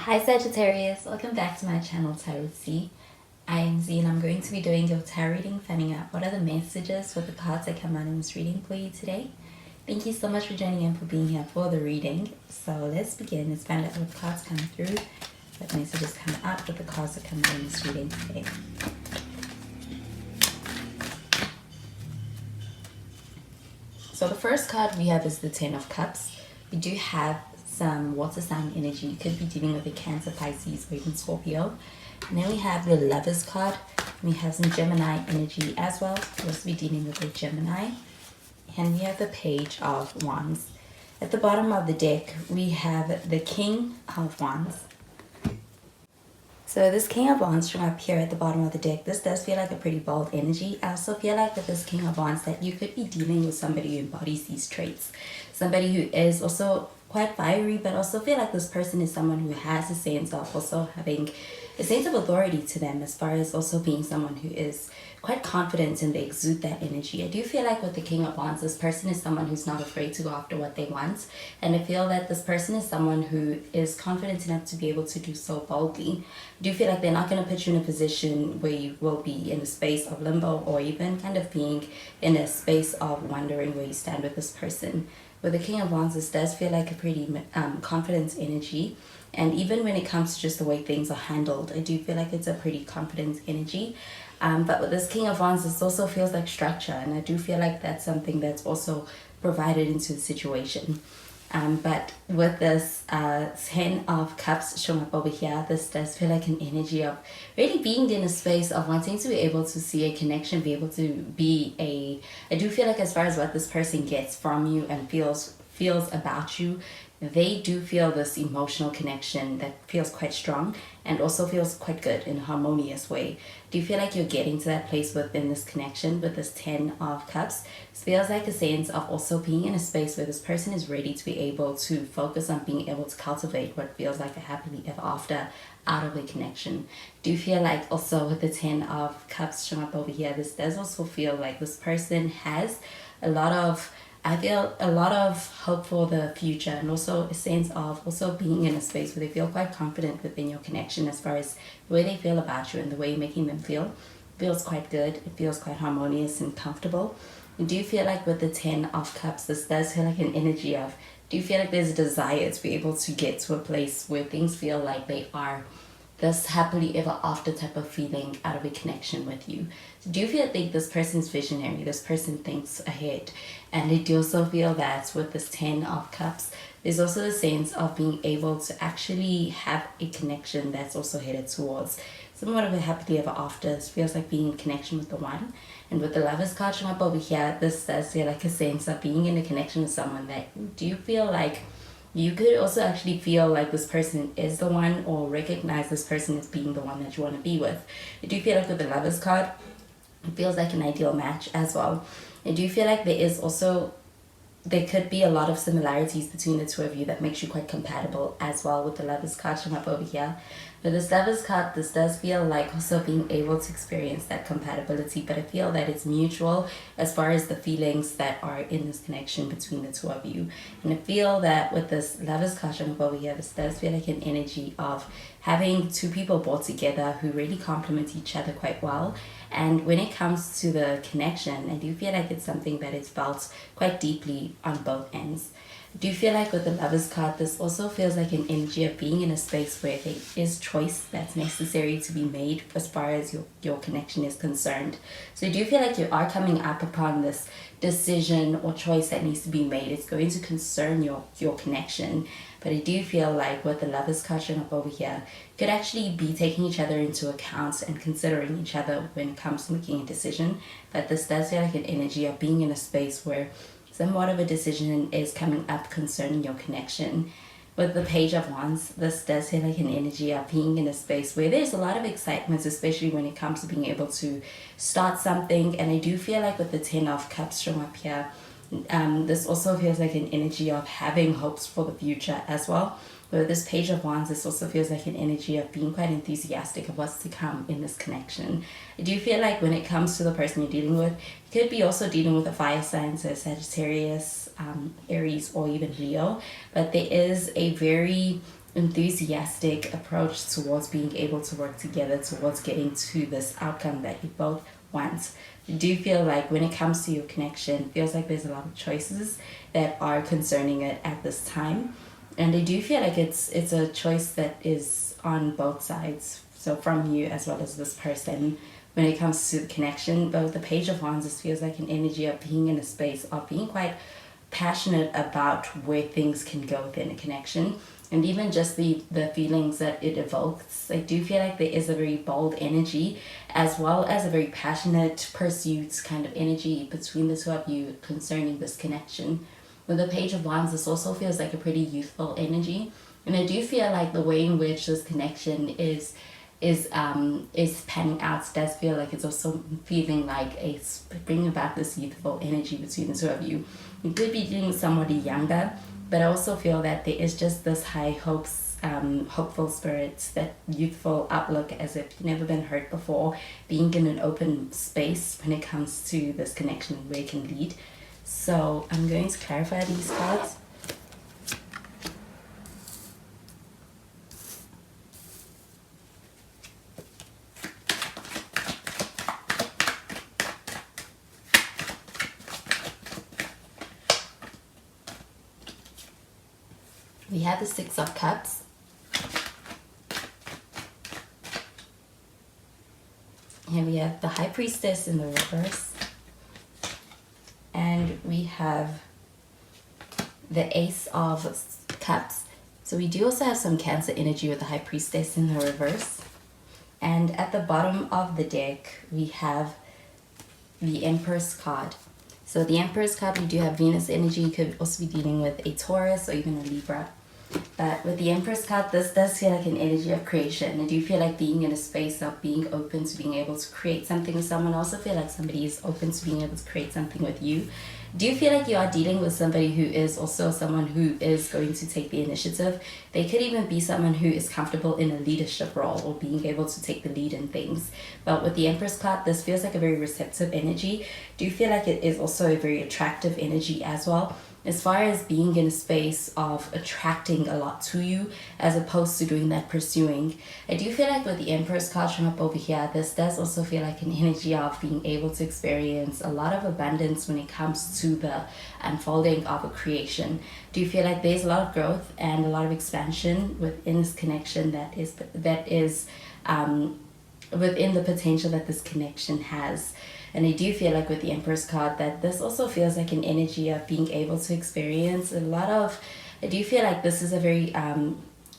Hi Sagittarius, welcome back to my channel Tarot Z. I am Z and I'm going to be doing your tarot reading, finding out what are the messages for the cards that come out in this reading for you today. Thank you so much for joining in, for being here for the reading. So let's begin. Let's find out what cards come through, what messages come out with the cards that come out in this reading today. So the first card we have is the Ten of Cups. We do have some water sign energy. You could be dealing with a Cancer, Pisces, or even Scorpio. And then we have the Lovers card. We have some Gemini energy as well. We'll also be dealing with a Gemini. And we have the Page of Wands. At the bottom of the deck, we have the King of Wands. So this King of Wands from up here at the bottom of the deck, this does feel like a pretty bold energy. I also feel like with this King of Wands that you could be dealing with somebody who embodies these traits. Somebody who is also quite fiery, but also feel like this person is someone who has a sense of also having a sense of authority to them, as far as also being someone who is quite confident and they exude that energy. I do feel like with the King of Wands, this person is someone who's not afraid to go after what they want. And I feel that this person is someone who is confident enough to be able to do so boldly. I do feel like they're not going to put you in a position where you will be in a space of limbo, or even kind of being in a space of wondering where you stand with this person. With the King of Wands, this does feel like a pretty confident energy. And even when it comes to just the way things are handled, I do feel like it's a pretty confident energy. But with this King of Wands, this also feels like structure. And I do feel like that's something that's also provided into the situation. But with this Ten of Cups showing up over here, this does feel like an energy of really being in a space of wanting to be able to see a connection, be able to be I do feel like as far as what this person gets from you and feels about you, they do feel this emotional connection that feels quite strong and also feels quite good in a harmonious way. Do you feel like you're getting to that place within this connection with this Ten of Cups? It feels like a sense of also being in a space where this person is ready to be able to focus on being able to cultivate what feels like a happily ever after out of a connection. Do you feel like also with the Ten of Cups showing up over here, this does also feel like this person has I feel a lot of hope for the future, and also a sense of also being in a space where they feel quite confident within your connection, as far as the way they feel about you and the way you're making them feel. It feels quite good. It feels quite harmonious and comfortable. And do you feel like with the Ten of Cups, this does feel like an energy of, do you feel like there's a desire to be able to get to a place where things feel like they are this happily ever after type of feeling out of a connection with you? So do you feel like this person's visionary, this person thinks ahead? And I do also feel that with this Ten of Cups, there's also the sense of being able to actually have a connection that's also headed towards somewhat of a happily ever after. It feels like being in connection with the one. And with the Lovers card showing up over here, this does feel like a sense of being in a connection with someone that, do you feel like you could also actually feel like this person is the one, or recognize this person as being the one that you want to be with. I do feel like with the Lovers card, it feels like an ideal match as well. I do feel like there could be a lot of similarities between the two of you that makes you quite compatible as well with the Lovers card showing up over here. With this Lovers card, this does feel like also being able to experience that compatibility, but I feel that it's mutual as far as the feelings that are in this connection between the two of you. And I feel that with this Lovers card showing up over here, this does feel like an energy of having two people brought together who really complement each other quite well. And when it comes to the connection, I do feel like it's something that is felt quite deeply on both ends. Do you feel like with the Lovers card, this also feels like an energy of being in a space where there is choice that's necessary to be made as far as your connection is concerned? So do you feel like you are coming up upon this decision or choice that needs to be made? It's going to concern your connection. But I do feel like with the Lovers card showing up over here, could actually be taking each other into account and considering each other when it comes to making a decision. But this does feel like an energy of being in a space where somewhat of a decision is coming up concerning your connection. With the Page of Wands, this does feel like an energy of being in a space where there's a lot of excitement, especially when it comes to being able to start something. And I do feel like with the Ten of Cups showing up here, this also feels like an energy of having hopes for the future as well. With this Page of Wands, this also feels like an energy of being quite enthusiastic of what's to come in this connection. I do feel like when it comes to the person you're dealing with, you could be also dealing with a fire sign, so Sagittarius, Aries, or even Leo. But there is a very enthusiastic approach towards being able to work together towards getting to this outcome that you both want. I do feel like when it comes to your connection, it feels like there's a lot of choices that are concerning it at this time. And I do feel like it's a choice that is on both sides. So from you as well as this person when it comes to the connection. But with the Page of Wands, this feels like an energy of being in a space of being quite passionate about where things can go within a connection. And even just the feelings that it evokes. I do feel like there is a very bold energy as well as a very passionate pursuit kind of energy between the two of you concerning this connection. With the Page of Wands, this also feels like a pretty youthful energy. And I do feel like the way in which this connection is panning out does feel like it's also feeling like it's bringing about this youthful energy between the two of you. You could be dealing with somebody younger, but I also feel that there is just this high hopes, hopeful spirits, that youthful outlook as if you've never been hurt before, being in an open space when it comes to this connection and where it can lead. So I'm going to clarify these cards. We have the Six of Cups. Here we have the High Priestess in the reverse. And we have the Ace of Cups. So we do also have some Cancer energy with the High Priestess in the reverse. And at the bottom of the deck, we have the Empress card. So the Empress card, we do have Venus energy. You could also be dealing with a Taurus or even a Libra. But with the Empress card, this does feel like an energy of creation. I do feel like being in a space of being open to being able to create something with someone. I also feel like somebody is open to being able to create something with you. Do you feel like you are dealing with somebody who is also someone who is going to take the initiative? They could even be someone who is comfortable in a leadership role or being able to take the lead in things. But with the Empress card, this feels like a very receptive energy. Do you feel like it is also a very attractive energy as well? As far as being in a space of attracting a lot to you as opposed to doing that pursuing. I do feel like with the Empress card showing up over here, this does also feel like an energy of being able to experience a lot of abundance when it comes to the unfolding of a creation. Do you feel like there's a lot of growth and a lot of expansion within this connection that is within the potential that this connection has? And I do feel like with the Empress card that this also feels like an energy of being able to experience a lot of, I do feel like this is a very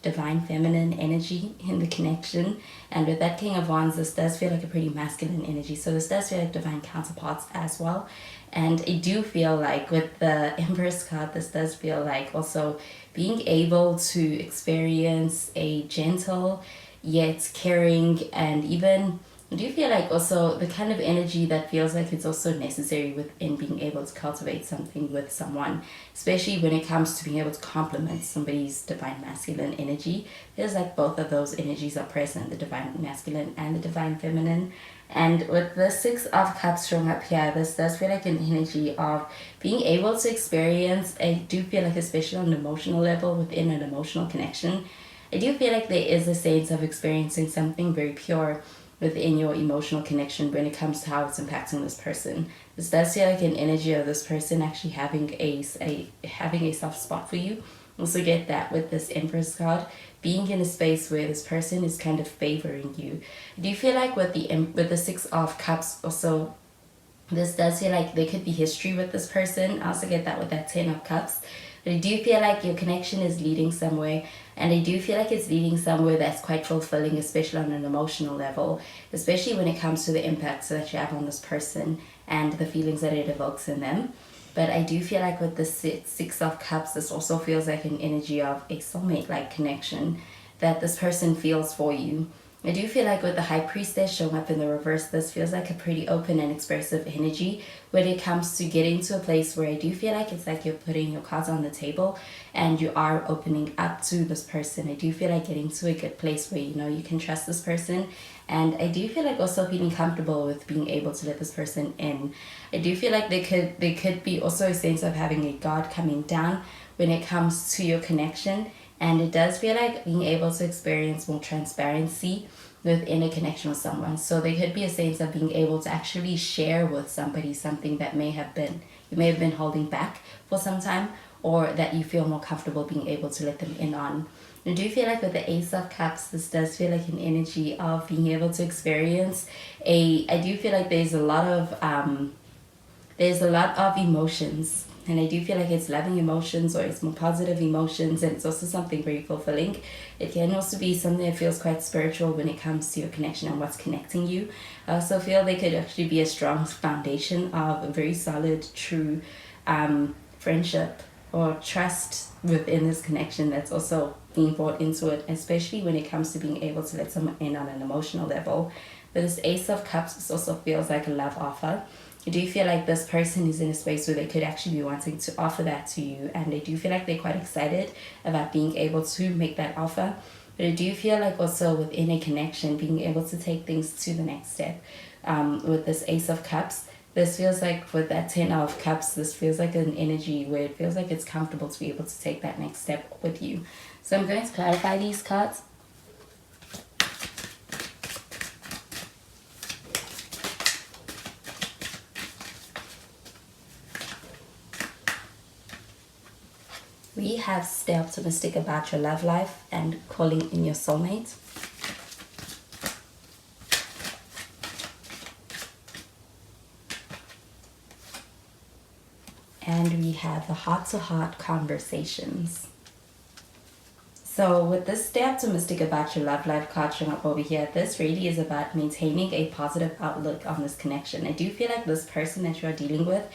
divine feminine energy in the connection. And with that King of Wands, this does feel like a pretty masculine energy. So this does feel like divine counterparts as well. And I do feel like with the Empress card, this does feel like also being able to experience a gentle yet caring, and even I do feel like also the kind of energy that feels like it's also necessary within being able to cultivate something with someone, especially when it comes to being able to complement somebody's divine masculine energy. Feels like both of those energies are present, the divine masculine and the divine feminine. And with the Six of Cups showing up here, this does feel like an energy of being able to experience, I do feel like especially on an emotional level within an emotional connection, I do feel like there is a sense of experiencing something very pure within your emotional connection when it comes to how it's impacting this person. This does feel like an energy of this person actually having a soft spot for you. Also get that with this Empress card, being in a space where this person is kind of favoring you. Do you feel like with the Six of Cups also, this does feel like there could be history with this person. I also get that with that Ten of Cups. But I do feel like your connection is leading somewhere, and I do feel like it's leading somewhere that's quite fulfilling, especially on an emotional level, especially when it comes to the impacts that you have on this person and the feelings that it evokes in them. But I do feel like with the Six of Cups, this also feels like an energy of a soulmate-like connection that this person feels for you. I do feel like with the High Priestess showing up in the reverse, this feels like a pretty open and expressive energy when it comes to getting to a place where I do feel like it's like you're putting your cards on the table and you are opening up to this person. I do feel like getting to a good place where, you know, you can trust this person. And I do feel like also feeling comfortable with being able to let this person in. I do feel like there could be also a sense of having a guard coming down when it comes to your connection, And it does feel like being able to experience more transparency within a connection with someone. So there could be a sense of being able to actually share with somebody something that you may have been holding back for some time, or that you feel more comfortable being able to let them in on. I do feel like with the Ace of Cups, this does feel like an energy of being able to experience I do feel like there's a lot of emotions, and I do feel like it's loving emotions, or it's more positive emotions, and it's also something very fulfilling. It can also be something that feels quite spiritual when it comes to your connection and what's connecting you. I also feel they could actually be a strong foundation of a very solid, true friendship or trust within this connection that's also being brought into it, especially when it comes to being able to let someone in on an emotional level. But this Ace of Cups, this also feels like a love offer. I do feel like this person is in a space where they could actually be wanting to offer that to you, and I do feel like they're quite excited about being able to make that offer. But I do feel like also within a connection, being able to take things to the next step. With this Ace of Cups, this feels like with that 10 of Cups, this feels like an energy where it feels like it's comfortable to be able to take that next step with you. So I'm going to clarify these cards. We have stay optimistic about your love life and calling in your soulmate. And we have the heart-to-heart conversations. So with this stay optimistic about your love life card showing up over here, this really is about maintaining a positive outlook on this connection. I do feel like this person that you are dealing with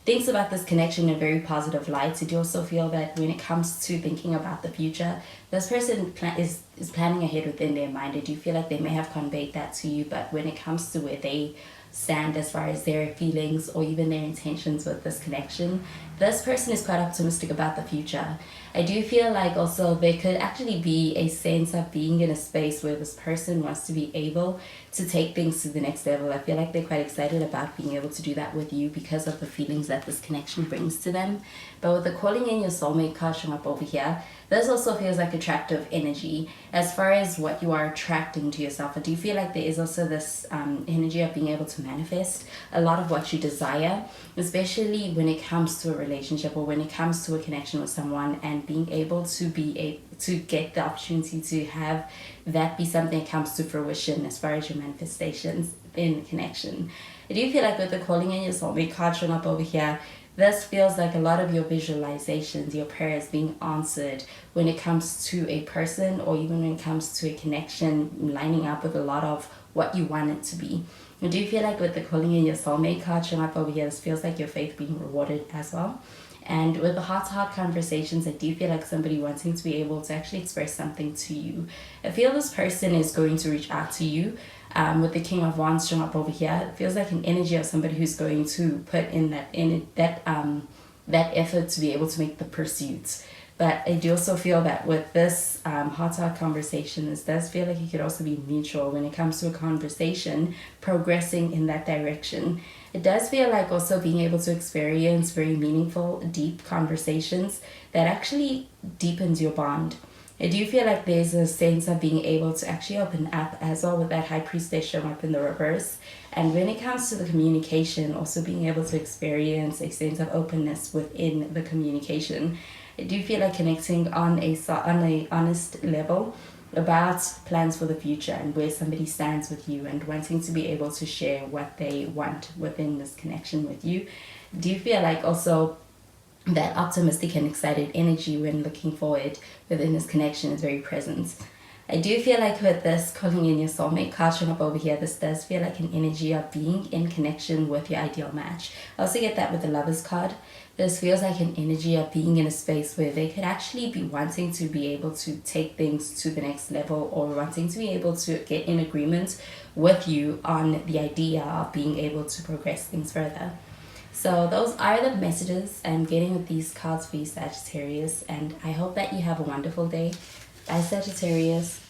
thinks about this connection in a very positive light. I do also feel that when it comes to thinking about the future, this person is planning ahead within their mind. I do feel like they may have conveyed that to you, but when it comes to where they stand as far as their feelings or even their intentions with this connection, this person is quite optimistic about the future. I do feel like also there could actually be a sense of being in a space where this person wants to be able to take things to the next level. I feel like they're quite excited about being able to do that with you because of the feelings that this connection brings to them. But with the calling in your soulmate card showing up over here, this also feels like attractive energy. As far as what you are attracting to yourself, I do feel like there is also this energy of being able to manifest a lot of what you desire, especially when it comes to a relationship or when it comes to a connection with someone, and being able to get the opportunity to have that be something that comes to fruition as far as your manifestations in connection. I do feel like with the calling in your soulmate card showing up over here, this feels like a lot of your visualizations, your prayers being answered when it comes to a person, or even when it comes to a connection lining up with a lot of what you want it to be. I do feel like with the calling in your soulmate card showing up over here, this feels like your faith being rewarded as well. And with the heart-to-heart conversations, I do feel like somebody wanting to be able to actually express something to you. I feel this person is going to reach out to you. With the King of Wands showing up over here, it feels like an energy of somebody who's going to put in that effort to be able to make the pursuit. But I do also feel that with this heart-to-heart conversation, this does feel like it could also be mutual when it comes to a conversation progressing in that direction. It does feel like also being able to experience very meaningful, deep conversations that actually deepens your bond. I do feel like there's a sense of being able to actually open up as well with that High Priestess showing up in the reverse. And when it comes to the communication, also being able to experience a sense of openness within the communication. I do feel like connecting on a honest level about plans for the future and where somebody stands with you, and wanting to be able to share what they want within this connection with you. I do feel like also that optimistic and excited energy when looking forward within this connection is very present. I do feel like with this calling in your soulmate card showing up over here, this does feel like an energy of being in connection with your ideal match. I also get that with the Lovers card. This feels like an energy of being in a space where they could actually be wanting to be able to take things to the next level, or wanting to be able to get in agreement with you on the idea of being able to progress things further. So those are the messages I'm getting with these cards for you, Sagittarius, and I hope that you have a wonderful day. Bye, Sagittarius.